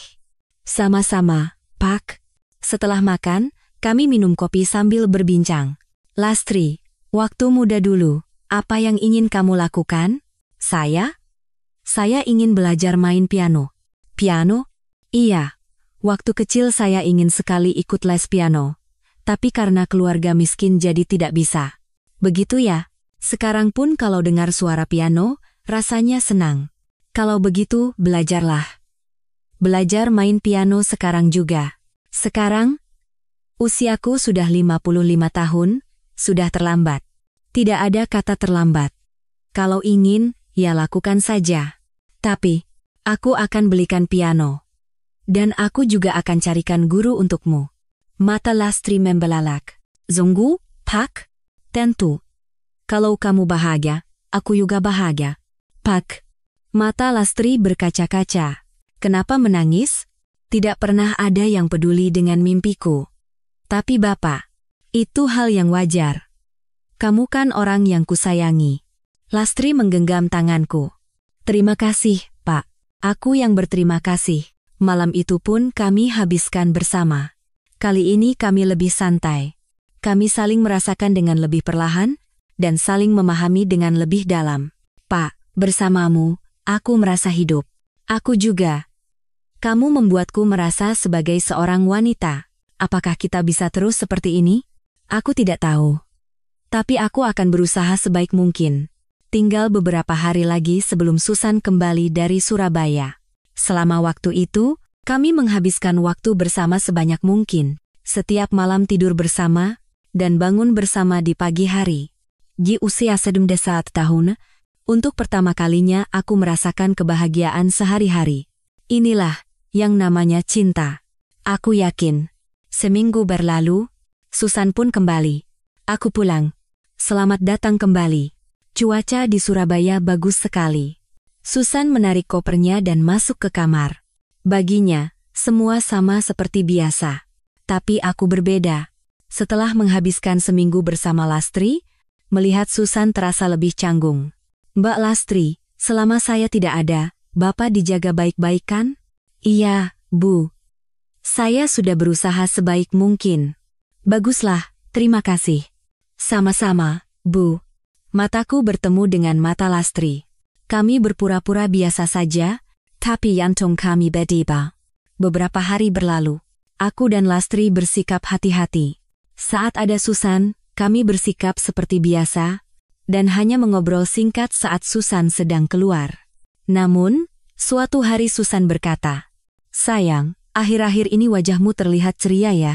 Sama-sama, Pak. Setelah makan, kami minum kopi sambil berbincang. Lastri, waktu muda dulu, apa yang ingin kamu lakukan? Saya? Saya ingin belajar main piano. Piano? Iya. Waktu kecil saya ingin sekali ikut les piano. Tapi karena keluarga miskin jadi tidak bisa. Begitu ya? Sekarang pun kalau dengar suara piano, rasanya senang. Kalau begitu, belajarlah. Belajar main piano sekarang juga. Sekarang, usiaku sudah 55 tahun, sudah terlambat. Tidak ada kata terlambat. Kalau ingin, ya lakukan saja. Tapi, aku akan belikan piano. Dan aku juga akan carikan guru untukmu. Mata Lastri membelalak. Sungguh, Pak? Tentu. Kalau kamu bahagia, aku juga bahagia. Pak. Mata Lastri berkaca-kaca. Kenapa menangis? Tidak pernah ada yang peduli dengan mimpiku. Tapi Bapak, itu hal yang wajar. Kamu kan orang yang kusayangi. Lastri menggenggam tanganku. Terima kasih, Pak. Aku yang berterima kasih. Malam itu pun kami habiskan bersama. Kali ini kami lebih santai. Kami saling merasakan dengan lebih perlahan, dan saling memahami dengan lebih dalam. Pak, bersamamu, aku merasa hidup. Aku juga. Kamu membuatku merasa sebagai seorang wanita. Apakah kita bisa terus seperti ini? Aku tidak tahu. Tapi aku akan berusaha sebaik mungkin. Tinggal beberapa hari lagi sebelum Susan kembali dari Surabaya. Selama waktu itu, kami menghabiskan waktu bersama sebanyak mungkin. Setiap malam tidur bersama, dan bangun bersama di pagi hari. Di usia 11 tahun, untuk pertama kalinya aku merasakan kebahagiaan sehari-hari. Inilah yang namanya cinta. Aku yakin. Seminggu berlalu, Susan pun kembali. Aku pulang. Selamat datang kembali. Cuaca di Surabaya bagus sekali. Susan menarik kopernya dan masuk ke kamar. Baginya, semua sama seperti biasa. Tapi aku berbeda. Setelah menghabiskan seminggu bersama Lastri, melihat Susan terasa lebih canggung. Mbak Lastri, selama saya tidak ada, Bapak dijaga baik-baik kan? Iya, Bu. Saya sudah berusaha sebaik mungkin. Baguslah, terima kasih. Sama-sama, Bu. Mataku bertemu dengan mata Lastri. Kami berpura-pura biasa saja, tapi jantung kami beda. Beberapa hari berlalu. Aku dan Lastri bersikap hati-hati. Saat ada Susan, kami bersikap seperti biasa, dan hanya mengobrol singkat saat Susan sedang keluar. Namun, suatu hari Susan berkata, "Sayang, akhir-akhir ini wajahmu terlihat ceria ya."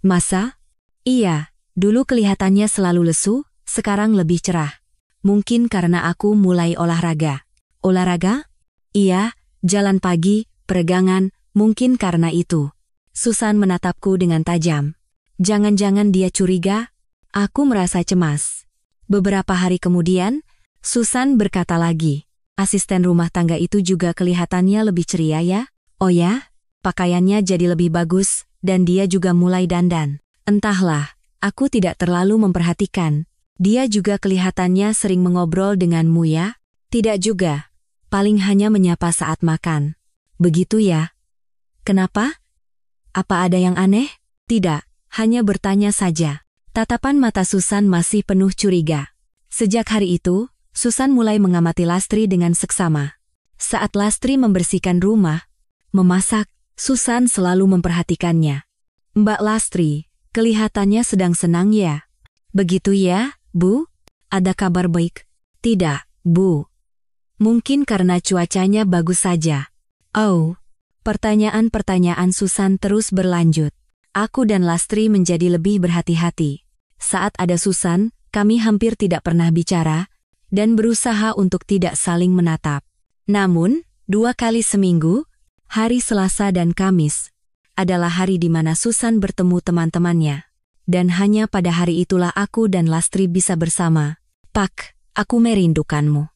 Masa? Iya, dulu kelihatannya selalu lesu, sekarang lebih cerah. Mungkin karena aku mulai olahraga. Olahraga? Iya, jalan pagi, peregangan, mungkin karena itu. Susan menatapku dengan tajam. Jangan-jangan dia curiga? Aku merasa cemas. Beberapa hari kemudian, Susan berkata lagi, asisten rumah tangga itu juga kelihatannya lebih ceria ya? Oh ya? Pakaiannya jadi lebih bagus, dan dia juga mulai dandan. Entahlah, aku tidak terlalu memperhatikan. Dia juga kelihatannya sering mengobrol denganmu ya? Tidak juga. Paling hanya menyapa saat makan. Begitu ya? Kenapa? Apa ada yang aneh? Tidak, hanya bertanya saja. Tatapan mata Susan masih penuh curiga. Sejak hari itu, Susan mulai mengamati Lastri dengan seksama. Saat Lastri membersihkan rumah, memasak, Susan selalu memperhatikannya. Mbak Lastri, kelihatannya sedang senang ya? Begitu ya? Bu, ada kabar baik? Tidak, Bu. Mungkin karena cuacanya bagus saja. Oh, pertanyaan-pertanyaan Susan terus berlanjut. Aku dan Lastri menjadi lebih berhati-hati. Saat ada Susan, kami hampir tidak pernah bicara, dan berusaha untuk tidak saling menatap. Namun, 2 kali seminggu, hari Selasa dan Kamis, adalah hari di mana Susan bertemu teman-temannya. Dan hanya pada hari itulah aku dan Lastri bisa bersama. Pak, aku merindukanmu.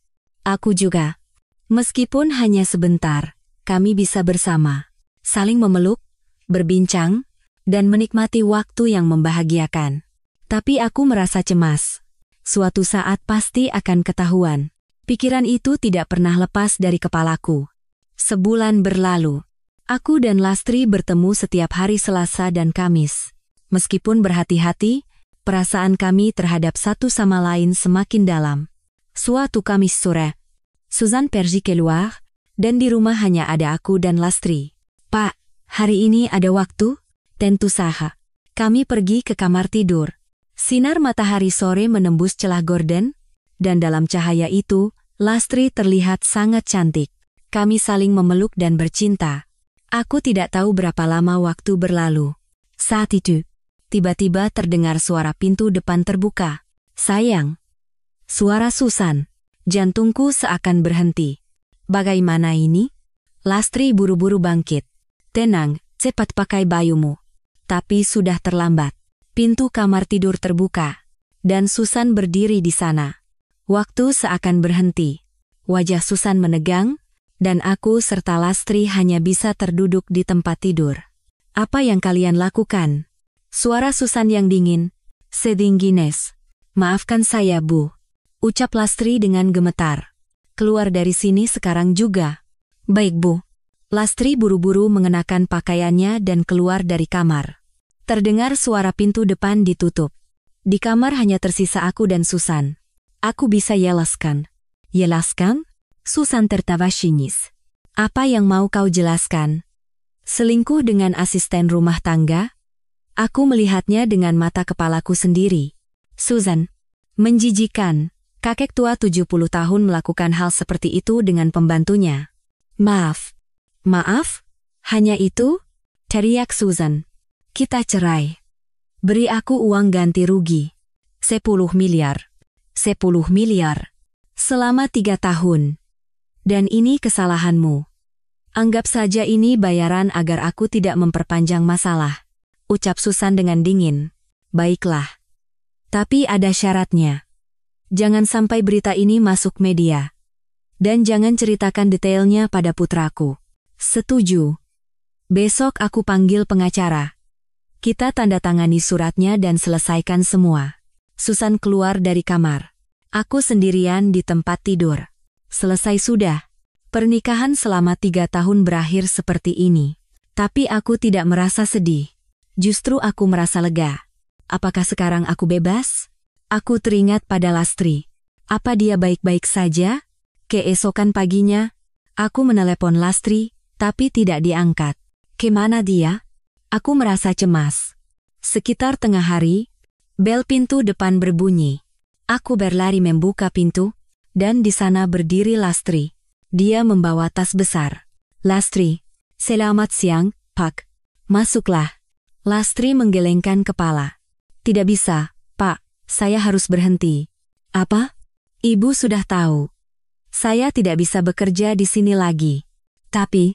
Aku juga. Meskipun hanya sebentar, kami bisa bersama, saling memeluk, berbincang, dan menikmati waktu yang membahagiakan. Tapi aku merasa cemas. Suatu saat pasti akan ketahuan. Pikiran itu tidak pernah lepas dari kepalaku. Sebulan berlalu. Aku dan Lastri bertemu setiap hari Selasa dan Kamis. Meskipun berhati-hati, perasaan kami terhadap satu sama lain semakin dalam. Suatu Kamis sore, Susan pergi keluar, dan di rumah hanya ada aku dan Lastri. Pak, hari ini ada waktu? Tentu saja. Kami pergi ke kamar tidur. Sinar matahari sore menembus celah gorden, dan dalam cahaya itu, Lastri terlihat sangat cantik. Kami saling memeluk dan bercinta. Aku tidak tahu berapa lama waktu berlalu. Saat itu, tiba-tiba terdengar suara pintu depan terbuka. Sayang. Suara Susan. Jantungku seakan berhenti. Bagaimana ini? Lastri buru-buru bangkit. Tenang, cepat pakai bajumu. Tapi sudah terlambat. Pintu kamar tidur terbuka. Dan Susan berdiri di sana. Waktu seakan berhenti. Wajah Susan menegang, dan aku serta Lastri hanya bisa terduduk di tempat tidur. Apa yang kalian lakukan? Suara Susan yang dingin. Sedingines. Maafkan saya, Bu. Ucap Lastri dengan gemetar. Keluar dari sini sekarang juga. Baik, Bu. Lastri buru-buru mengenakan pakaiannya dan keluar dari kamar. Terdengar suara pintu depan ditutup. Di kamar hanya tersisa aku dan Susan. Aku bisa jelaskan. Jelaskan? Susan tertawa sinis. Apa yang mau kau jelaskan? Selingkuh dengan asisten rumah tangga? Aku melihatnya dengan mata kepalaku sendiri. Susan. Menjijikan. Kakek tua 70 tahun melakukan hal seperti itu dengan pembantunya. Maaf. Maaf? Hanya itu? Teriak Susan. Kita cerai. Beri aku uang ganti rugi. 10 miliar. 10 miliar. Selama 3 tahun. Dan ini kesalahanmu. Anggap saja ini bayaran agar aku tidak memperpanjang masalah. Ucap Susan dengan dingin. Baiklah. Tapi ada syaratnya. Jangan sampai berita ini masuk media. Dan jangan ceritakan detailnya pada putraku. Setuju. Besok aku panggil pengacara. Kita tanda tangani suratnya dan selesaikan semua. Susan keluar dari kamar. Aku sendirian di tempat tidur. Selesai sudah. Pernikahan selama 3 tahun berakhir seperti ini. Tapi aku tidak merasa sedih. Justru aku merasa lega. Apakah sekarang aku bebas? Aku teringat pada Lastri. Apa dia baik-baik saja? Keesokan paginya, aku menelepon Lastri, tapi tidak diangkat. Kemana dia? Aku merasa cemas. Sekitar tengah hari, bel pintu depan berbunyi. Aku berlari membuka pintu, dan di sana berdiri Lastri. Dia membawa tas besar. Lastri, selamat siang, Pak. Masuklah. Lastri menggelengkan kepala. Tidak bisa, Pak, saya harus berhenti. Apa? Ibu sudah tahu. Saya tidak bisa bekerja di sini lagi. Tapi,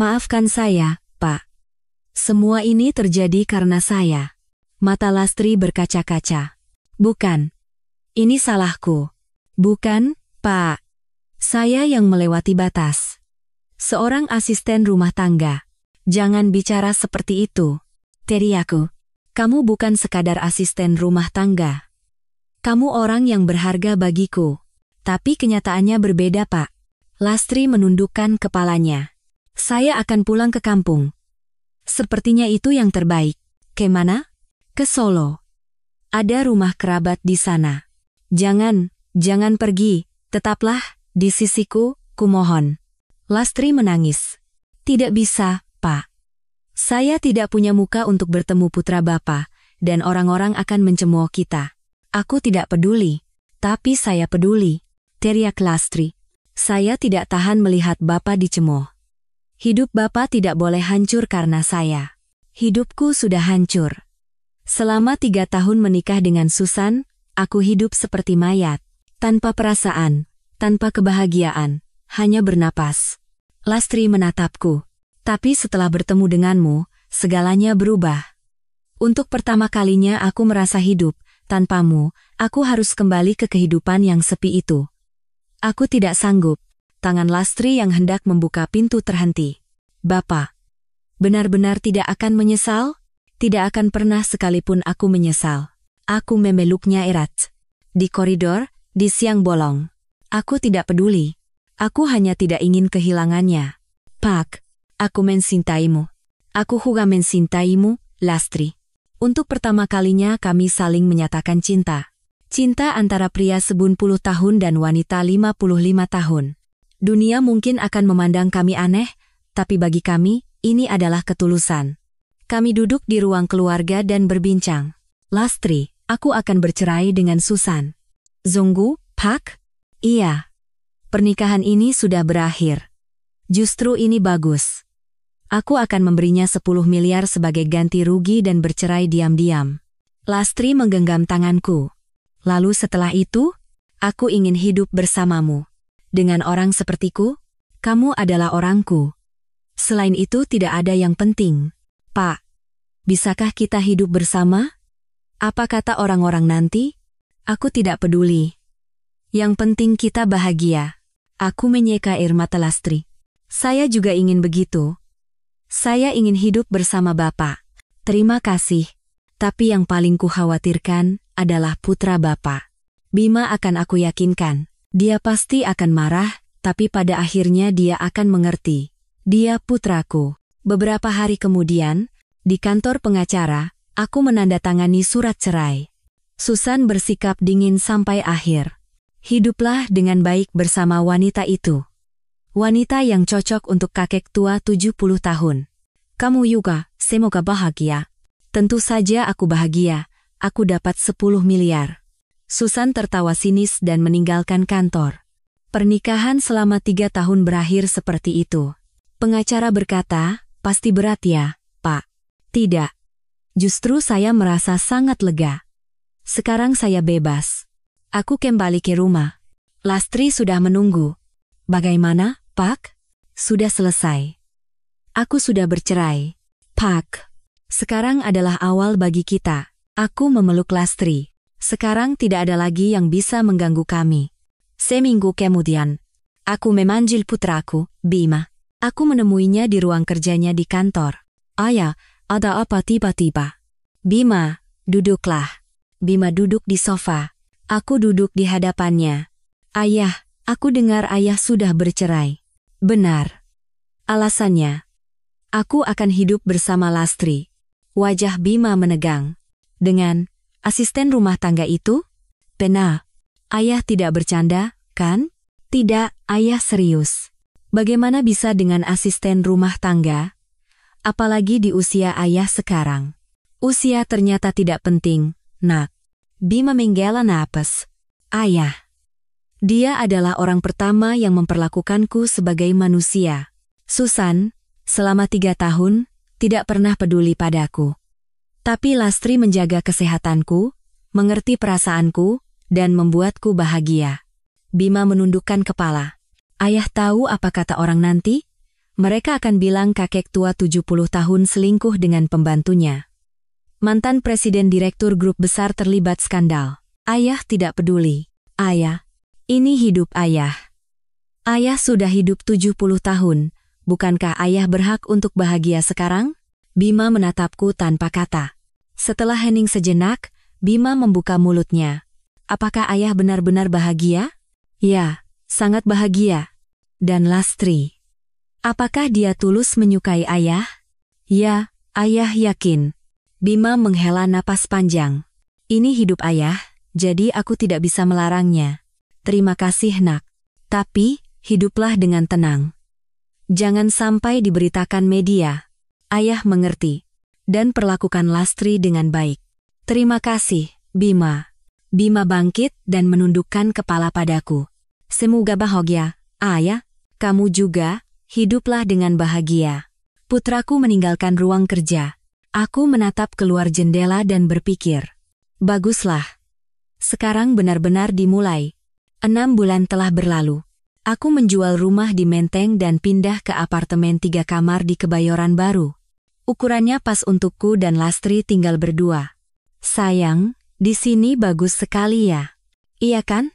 maafkan saya, Pak. Semua ini terjadi karena saya. Mata Lastri berkaca-kaca. Bukan. Ini salahku. Bukan, Pak. Saya yang melewati batas. Seorang asisten rumah tangga. Jangan bicara seperti itu. Teriakku. Kamu bukan sekadar asisten rumah tangga. Kamu orang yang berharga bagiku. Tapi kenyataannya berbeda, Pak. Lastri menundukkan kepalanya. Saya akan pulang ke kampung. Sepertinya itu yang terbaik. Kemana? Ke Solo. Ada rumah kerabat di sana. Jangan pergi. Tetaplah di sisiku, kumohon. Lastri menangis. Tidak bisa, Pak. Saya tidak punya muka untuk bertemu putra Bapak, dan orang-orang akan mencemooh kita. Aku tidak peduli. Tapi saya peduli. Teriak Lastri. Saya tidak tahan melihat Bapak dicemooh. Hidup Bapak tidak boleh hancur karena saya. Hidupku sudah hancur. Selama 3 tahun menikah dengan Susan, aku hidup seperti mayat. Tanpa perasaan, tanpa kebahagiaan, hanya bernapas. Lastri menatapku. Tapi setelah bertemu denganmu, segalanya berubah. Untuk pertama kalinya aku merasa hidup. Tanpamu, aku harus kembali ke kehidupan yang sepi itu. Aku tidak sanggup. Tangan Lastri yang hendak membuka pintu terhenti. Bapak, benar-benar tidak akan menyesal? Tidak akan pernah sekalipun aku menyesal. Aku memeluknya erat. Di koridor, di siang bolong. Aku tidak peduli. Aku hanya tidak ingin kehilangannya. Pak, aku mencintaimu. Aku juga mencintaimu, Lastri. Untuk pertama kalinya kami saling menyatakan cinta. Cinta antara pria 90 tahun dan wanita 55 tahun. Dunia mungkin akan memandang kami aneh, tapi bagi kami, ini adalah ketulusan. Kami duduk di ruang keluarga dan berbincang. Lastri, aku akan bercerai dengan Susan. Zonggu, Pak? Iya. Pernikahan ini sudah berakhir. Justru ini bagus. Aku akan memberinya 10 miliar sebagai ganti rugi dan bercerai diam-diam. Lastri menggenggam tanganku. Lalu setelah itu, aku ingin hidup bersamamu. Dengan orang sepertiku, kamu adalah orangku. Selain itu tidak ada yang penting. Pak, bisakah kita hidup bersama? Apa kata orang-orang nanti? Aku tidak peduli. Yang penting kita bahagia. Aku menyeka air mata Lastri. Saya juga ingin begitu. Saya ingin hidup bersama Bapak. Terima kasih. Tapi yang paling kukhawatirkan adalah putra Bapak. Bima akan aku yakinkan. Dia pasti akan marah, tapi pada akhirnya dia akan mengerti. Dia putraku. Beberapa hari kemudian, di kantor pengacara, aku menandatangani surat cerai. Susan bersikap dingin sampai akhir. Hiduplah dengan baik bersama wanita itu. Wanita yang cocok untuk kakek tua 70 tahun. Kamu juga, semoga bahagia. Tentu saja aku bahagia, aku dapat 10 miliar. Susan tertawa sinis dan meninggalkan kantor. Pernikahan selama 3 tahun berakhir seperti itu. Pengacara berkata, pasti berat ya, Pak. Tidak. Justru saya merasa sangat lega. Sekarang saya bebas. Aku kembali ke rumah. Lastri sudah menunggu. Bagaimana, Pak? Sudah selesai. Aku sudah bercerai. Pak, sekarang adalah awal bagi kita. Aku memeluk Lastri. Sekarang tidak ada lagi yang bisa mengganggu kami. Seminggu kemudian, aku memanggil putraku, Bima. Aku menemuinya di ruang kerjanya di kantor. Ayah, ada apa tiba-tiba? Bima, duduklah. Bima duduk di sofa. Aku duduk di hadapannya. Ayah, aku dengar ayah sudah bercerai. Benar. Alasannya, aku akan hidup bersama Lastri. Wajah Bima menegang. Dengan asisten rumah tangga itu? Benar. Ayah tidak bercanda, kan? Tidak, ayah serius. Bagaimana bisa dengan asisten rumah tangga? Apalagi di usia ayah sekarang. Usia ternyata tidak penting, nak. Bima menghela napas. Ayah. Dia adalah orang pertama yang memperlakukanku sebagai manusia. Susan, selama 3 tahun, tidak pernah peduli padaku. Tapi Lastri menjaga kesehatanku, mengerti perasaanku, dan membuatku bahagia. Bima menundukkan kepala. Ayah tahu apa kata orang nanti? Mereka akan bilang kakek tua 70 tahun selingkuh dengan pembantunya. Mantan presiden direktur grup besar terlibat skandal. Ayah tidak peduli. Ayah, ini hidup ayah. Ayah sudah hidup 70 tahun. Bukankah ayah berhak untuk bahagia sekarang? Bima menatapku tanpa kata. Setelah hening sejenak, Bima membuka mulutnya. Apakah ayah benar-benar bahagia? Ya, sangat bahagia. Dan Lastri. Apakah dia tulus menyukai ayah? Ya, ayah yakin. Bima menghela napas panjang. Ini hidup ayah, jadi aku tidak bisa melarangnya. Terima kasih, nak. Tapi, hiduplah dengan tenang. Jangan sampai diberitakan media. Ayah mengerti. Dan perlakukan Lastri dengan baik. Terima kasih, Bima. Bima bangkit dan menundukkan kepala padaku. Semoga bahagia, ayah. Kamu juga, hiduplah dengan bahagia. Putraku meninggalkan ruang kerja. Aku menatap keluar jendela dan berpikir, baguslah. Sekarang benar-benar dimulai. 6 bulan telah berlalu. Aku menjual rumah di Menteng dan pindah ke apartemen 3 kamar di Kebayoran Baru. Ukurannya pas untukku dan Lastri tinggal berdua. Sayang, di sini bagus sekali ya. Iya kan?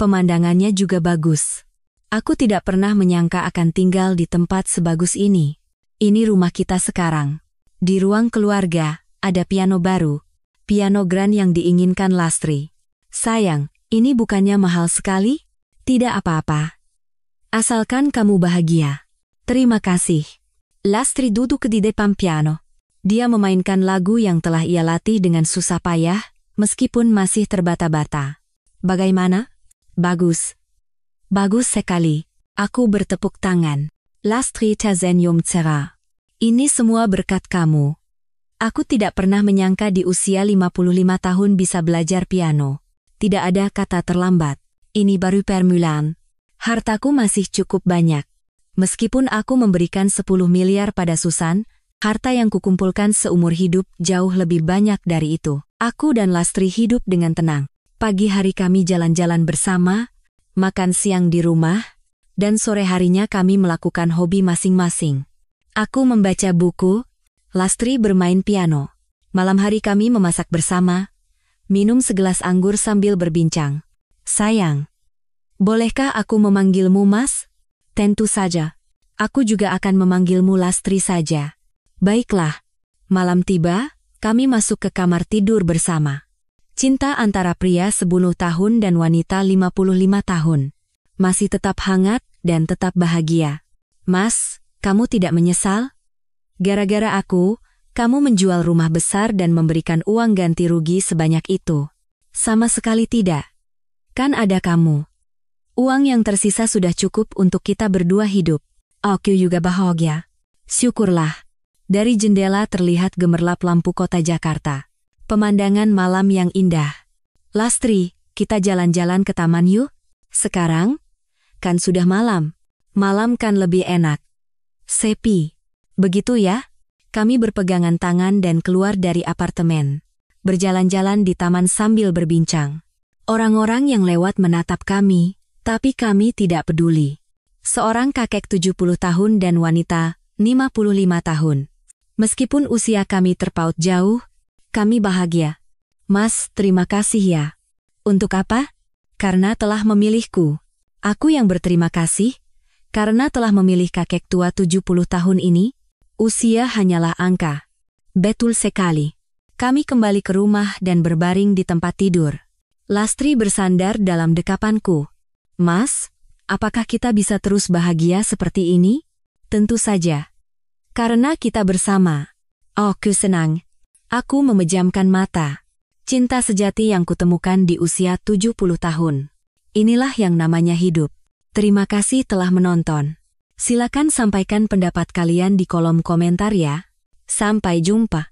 Pemandangannya juga bagus. Aku tidak pernah menyangka akan tinggal di tempat sebagus ini. Ini rumah kita sekarang. Di ruang keluarga, ada piano baru. Piano grand yang diinginkan Lastri. Sayang, ini bukannya mahal sekali? Tidak apa-apa. Asalkan kamu bahagia. Terima kasih. Lastri duduk di depan piano. Dia memainkan lagu yang telah ia latih dengan susah payah, meskipun masih terbata-bata. Bagaimana? Bagus. Bagus sekali. Aku bertepuk tangan. Lastri tersenyum cerah. Ini semua berkat kamu. Aku tidak pernah menyangka di usia 55 tahun bisa belajar piano. Tidak ada kata terlambat. Ini baru permulaan. Hartaku masih cukup banyak. Meskipun aku memberikan 10 miliar pada Susan, harta yang kukumpulkan seumur hidup jauh lebih banyak dari itu. Aku dan Lastri hidup dengan tenang. Pagi hari kami jalan-jalan bersama, makan siang di rumah, dan sore harinya kami melakukan hobi masing-masing. Aku membaca buku, Lastri bermain piano. Malam hari kami memasak bersama, minum segelas anggur sambil berbincang. Sayang, bolehkah aku memanggilmu Mas? Tentu saja. Aku juga akan memanggilmu Lastri saja. Baiklah. Malam tiba, kami masuk ke kamar tidur bersama. Cinta antara pria 10 tahun dan wanita 55 tahun. Masih tetap hangat dan tetap bahagia. Mas, kamu tidak menyesal? Gara-gara aku, kamu menjual rumah besar dan memberikan uang ganti rugi sebanyak itu. Sama sekali tidak. Kan ada kamu. Uang yang tersisa sudah cukup untuk kita berdua hidup. Aku juga bahagia. Syukurlah. Dari jendela terlihat gemerlap lampu kota Jakarta. Pemandangan malam yang indah. Lastri, kita jalan-jalan ke taman yuk? Sekarang? Kan sudah malam. Malam kan lebih enak. Sepi. Begitu ya? Kami berpegangan tangan dan keluar dari apartemen. Berjalan-jalan di taman sambil berbincang. Orang-orang yang lewat menatap kami, tapi kami tidak peduli. Seorang kakek 70 tahun dan wanita 55 tahun. Meskipun usia kami terpaut jauh, kami bahagia. Mas, terima kasih ya. Untuk apa? Karena telah memilihku. Aku yang berterima kasih. Karena telah memilih kakek tua 70 tahun ini, usia hanyalah angka. Betul sekali. Kami kembali ke rumah dan berbaring di tempat tidur. Lastri bersandar dalam dekapanku. Mas, apakah kita bisa terus bahagia seperti ini? Tentu saja. Karena kita bersama. Aku senang. Aku memejamkan mata. Cinta sejati yang kutemukan di usia 70 tahun. Inilah yang namanya hidup. Terima kasih telah menonton. Silakan sampaikan pendapat kalian di kolom komentar ya. Sampai jumpa.